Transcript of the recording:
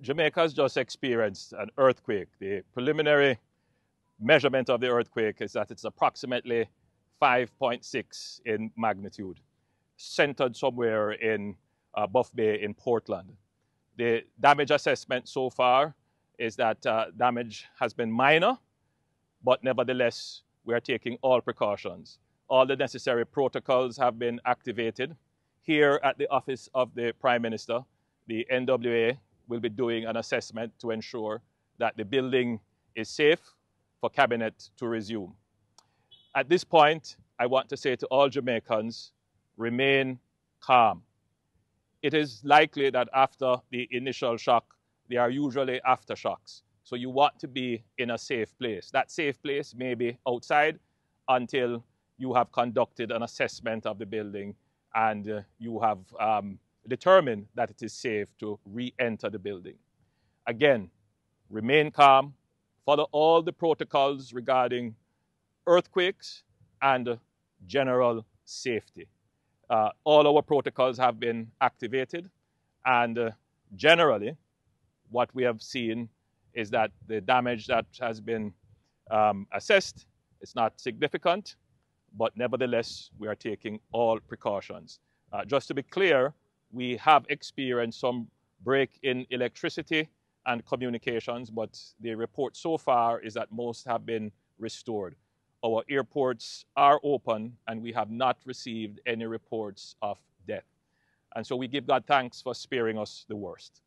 Jamaica has just experienced an earthquake. The preliminary measurement of the earthquake is that it's approximately 5.6 in magnitude, centered somewhere in Buff Bay in Portland. The damage assessment so far is that damage has been minor, but nevertheless, we are taking all precautions. All the necessary protocols have been activated. Here at the office of the Prime Minister, the NWA will be doing an assessment to ensure that the building is safe for Cabinet to resume. At this point, I want to say to all Jamaicans, remain calm. It is likely that after the initial shock, there are usually aftershocks. So you want to be in a safe place. That safe place may be outside until you have conducted an assessment of the building and you have determined that it is safe to re-enter the building. Again, remain calm, follow all the protocols regarding earthquakes and general safety. All our protocols have been activated, and generally, what we have seen is that the damage that has been assessed is not significant, but nevertheless, we are taking all precautions. Just to be clear, we have experienced some break in electricity and communications, but the report so far is that most have been restored. Our airports are open and we have not received any reports of death. And so we give God thanks for sparing us the worst.